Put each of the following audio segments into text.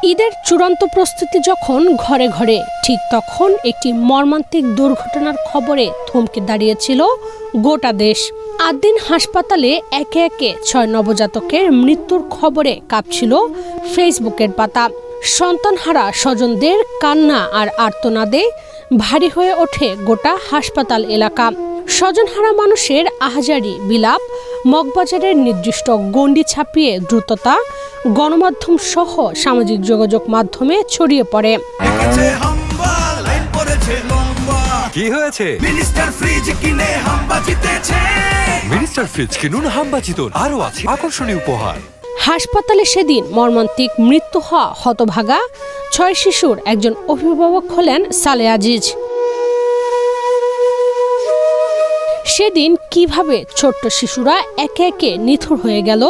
ঈদের চূড়ান্ত প্রস্তুতি যখন ঘরে ঘরে, ঠিক তখন একটি মর্মান্তিক দুর্ঘটনার খবরে থমকে দাঁড়িয়েছিল গোটা দেশ। ৮ দিন হাসপাতালে একে একে ৬ নবজাতকের মৃত্যুর খবরে কাঁপছিল ফেসবুকের পাতা। সন্তানহারা স্বজনদের কান্না আর আর্তনাদে ভারী হয়ে ওঠে গোটা হাসপাতাল এলাকা। স্বজনহারা মানুষের আহাজারি বিলাপ মগবাজারের নির্দিষ্ট গণ্ডি ছাপিয়ে দ্রুততা গণমাধ্যম সহ সামাজিক যোগাযোগ মাধ্যমে ছড়িয়ে পড়ে। কি হয়েছে? মিনিস্টার ফ্রিজ কিনে হাম্বা জিতেছে। মিনিস্টার ফ্রিজ কিনুন, হাম্বা জিতুন, আরো আছে আকর্ষণীয় উপহার। হাসপাতালে সেদিন মর্মান্তিক মৃত্যু হওয়া হতভাগা ৬ শিশুর একজন অভিভাবক হলেন সালে আজিজ। সেদিন কিভাবে ছোট্ট শিশুরা একে একে নিথর হয়ে গেল,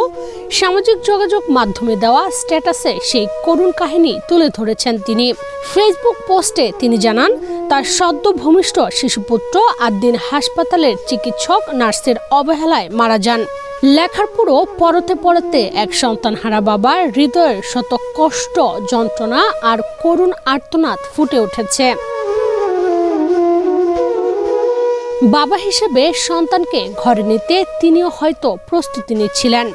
সামাজিক যোগাযোগ মাধ্যমে দেওয়া স্ট্যাটাসে সেই করুণ কাহিনী তুলে ধরেছেন তিনি। ফেসবুক পোস্টে তিনি জানান, তার সদ্য ভূমিষ্ঠ শিশুপুত্র ৮ দিন হাসপাতালের চিকিৎসক নার্সের অবহেলায় মারা যান। লেখার পুরো পরতে পরতে এক সন্তানহারা বাবার হৃদয়ের শত কষ্ট, যন্ত্রণা আর করুণ আর্তনাদ ফুটে উঠেছে। বাবা হিসেবে সন্তানকে ঘরে নিতে তিনিও হয়তো প্রস্তুতি নিচ্ছিলেন।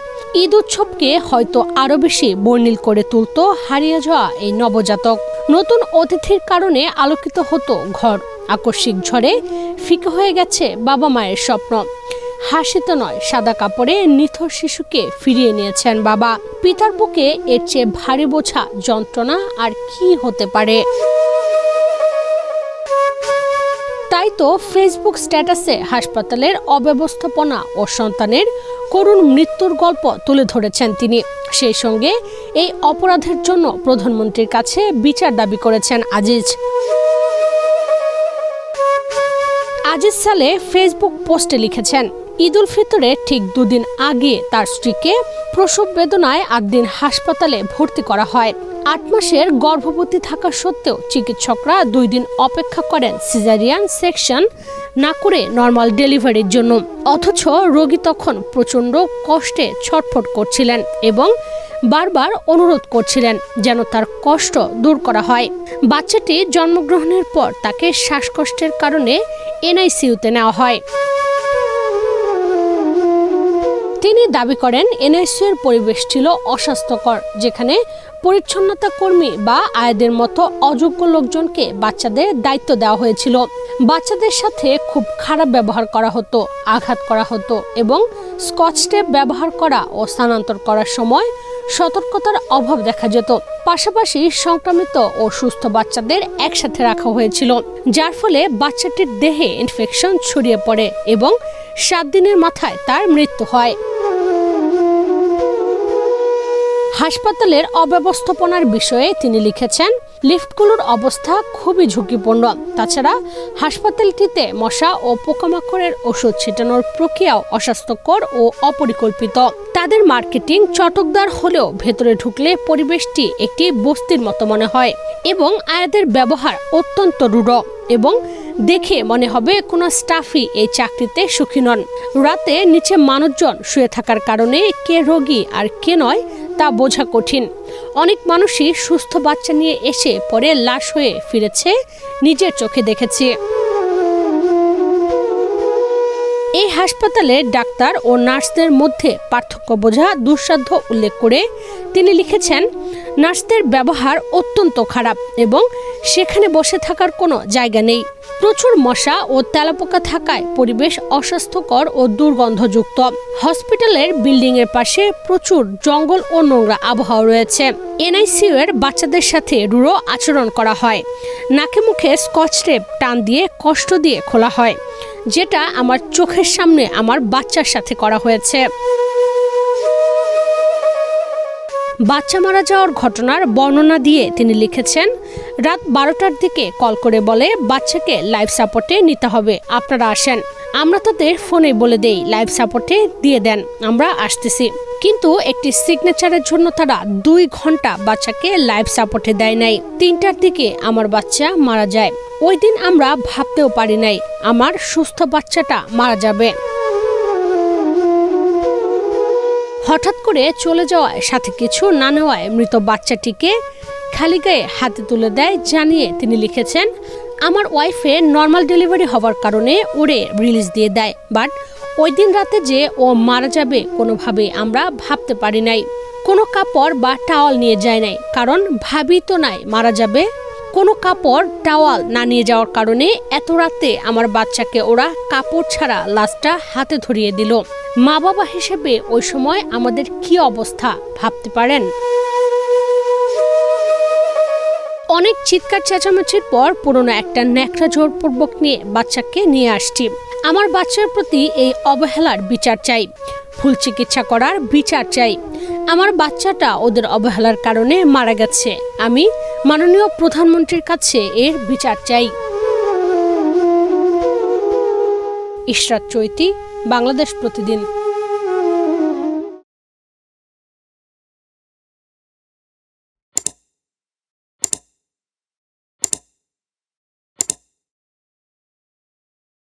ঈদ উৎসবকে হয়তো আরো বেশি বর্ণিল করে তুলত হারিয়ে যাওয়া এই নবজাতক। নতুন অতিথির কারণে আলোকিত হতো ঘর, আকস্মিক ঝড়ে ফিকে হয়ে গেছে বাবা মায়ের স্বপ্ন। হাসিতে নয়, সাদা কাপড়ে নিথর শিশুকে ফিরিয়ে নিয়েছেন বাবা। পিতার বুকে এর চেয়ে ভারী বোঝা যন্ত্রণা আর কি হতে পারে? তাই তো ফেসবুক স্ট্যাটাসে হাসপাতালের অব্যবস্থাপনা ও সন্তানের করুণ মৃত্যুর গল্প তুলে ধরেছেন তিনি। সেই সঙ্গে এই অপরাধের জন্য প্রধানমন্ত্রীর কাছে বিচার দাবি করেছেন আজিজ। আজিজ সালে ফেসবুক পোস্টে লিখেছেন, ঈদ উল ফিতরের ঠিক 2 দিন আগে তার স্ত্রীকে প্রসব বেদনায় 8 দিন হাসপাতালে ভর্তি করা হয়। 8 মাসের গর্ভবতী থাকা সত্ত্বেও চিকিৎসকরা 2 দিন অপেক্ষা করেন সিজারিয়ান সেকশন না করে নর্মাল ডেলিভারির জন্য। অথচ রোগী তখন প্রচণ্ড কষ্টে ছটফট করছিলেন এবং বারবার অনুরোধ করছিলেন যেন তার কষ্ট দূর করা হয়। বাচ্চাটি জন্মগ্রহণের পর তাকে শ্বাসকষ্টের কারণে এনআইসিইউতে নেওয়া হয়। তিনি দাবি করেন, এনআইসিইউর পরিবেশ ছিল অস্বাস্থ্যকর, যেখানে পরিচ্ছন্নতা কর্মী বা আয়াদের মতো অযোগ্য লোকজনকে বাচ্চাদের দায়িত্ব দেওয়া হয়েছিল। বাচ্চাদের সাথে খুব খারাপ ব্যবহার করা হতো, আঘাত করা হতো এবং স্কচ টেপ ব্যবহার করা ও স্থানান্তর করার সময় সতর্কতার অভাব দেখা যেত। পাশাপাশি সংক্রমিত ও সুস্থ বাচ্চাদের একসাথে রাখা হয়েছিল, যার ফলে বাচ্চাটির দেহে ইনফেকশন ছড়িয়ে পড়ে এবং 7 দিনের মাথায় তার মৃত্যু হয়। হাসপাতালের অব্যবস্থাপনার বিষয়ে তিনি লিখেছেন, লিফটগুলোর অবস্থা খুবই ঝুঁকিপূর্ণ। তাছাড়া হাসপাতালটিতে মশা ও পোকামাকড়ের ওষুধ ছিটানোর প্রক্রিয়াও অস্বাস্থ্যকর ও অপরিকল্পিত। তাদের মার্কেটিং চটকদার হলেও ভেতরে ঢুকলে পরিবেশটি একটি বস্তির মতো মনে হয় এবং আয়াদের ব্যবহার অত্যন্ত রূঢ় এবং দেখে মনে হবে কোনো স্টাফই এই চাকরিতে সুখী নন। রাতে নিচে মানুষজন শুয়ে থাকার কারণে কে রোগী আর কে নয় তা বোঝা কঠিন। অনেক মানুষই সুস্থ বাচ্চা নিয়ে এসে পরে লাশ হয়ে ফিরেছে, নিজের চোখে দেখেছে। এই হাসপাতালের ডাক্তার ও নার্সদের মধ্যে পার্থক্য বোঝা দুঃসাধ্য উল্লেখ করে তিনি লিখেছেন, নার্সদের ব্যবহার অত্যন্ত খারাপ এবং সেখানে বসে থাকার কোনো জায়গা নেই। প্রচুর মশা ও তেলাপোকা থাকায় পরিবেশ অস্বাস্থ্যকর ও দুর্গন্ধযুক্ত। হসপিটালের বিল্ডিং এর পাশে প্রচুর জঙ্গল ও নোংরা আবহাওয়া রয়েছে। এনআইসিইউ এর বাচ্চাদের সাথে রূঢ় আচরণ করা হয়। নাকে মুখে স্কচ টেপ টান দিয়ে কষ্ট দিয়ে খোলা হয়, যেটা আমার চোখের সামনে আমার বাচ্চার সাথে করা হয়েছে। বাচ্চা মারা যাওয়ার ঘটনার বর্ণনা দিয়ে তিনি লিখেছেন, রাত 12টার দিকে কল করে বলে বাচ্চাকে লাইফ সাপোর্টে নিতে হবে, আপনারা আসেন। আমরা তাদের ফোনে বলে দেই লাইফ সাপোর্টে দিয়ে দেন, আমরা আসতেছি। কিন্তু একটি সিগনেচারের জন্য তারা 2 ঘন্টা বাচ্চাকে লাইফ সাপোর্টে দেয় নাই। 3টার দিকে আমার বাচ্চা মারা যায়। ওই দিন আমরা ভাবতেও পারি নাই আমার সুস্থ বাচ্চাটা মারা যাবে। হঠাৎ করে চলে যাওয়ায়, সাথে কিছু না নেওয়ায় মৃত বাচ্চাটিকে খালি গায়ে হাতে তুলে দেয় জানিয়ে তিনি লিখেছেন, আমার ওয়াইফের নর্মাল ডেলিভারি হওয়ার কারণে ওরে রিলিজ দিয়ে দেয়, বাট ওই দিন রাতে যে ও মারা যাবে কোনোভাবে আমরা ভাবতে পারি নাই। কোনো কাপড় বা টাওয়াল নিয়ে যায় নাই, কারণ ভাবি তো নাই মারা যাবে। কোনো কাপড় টাওয়াল না নিয়ে যাওয়ার কারণে এত রাতে আমার বাচ্চাকে ওরা কাপড় ছাড়া লাশটা হাতে ধরিয়ে দিল। মা বাবা হিসেবে ওই সময় আমাদের কি অবস্থা ভাবতে পারেন। অনেক চিৎকার চেঁচামেচির পর পুরনো একটা ন্যাকড়া জোরপূর্বক নিয়ে বাচ্চাকে নিয়ে আসছি। আমার বাচ্চার প্রতি এই অবহেলার বিচার চাই, ভুল চিকিৎসা করার বিচার চাই। আমার বাচ্চাটা ওদের অবহেলার কারণে মারা গেছে। আমি মাননীয় প্রধানমন্ত্রীর কাছে এর বিচার চাই। ইশরাত চৈতি, বাংলাদেশ প্রতিদিন।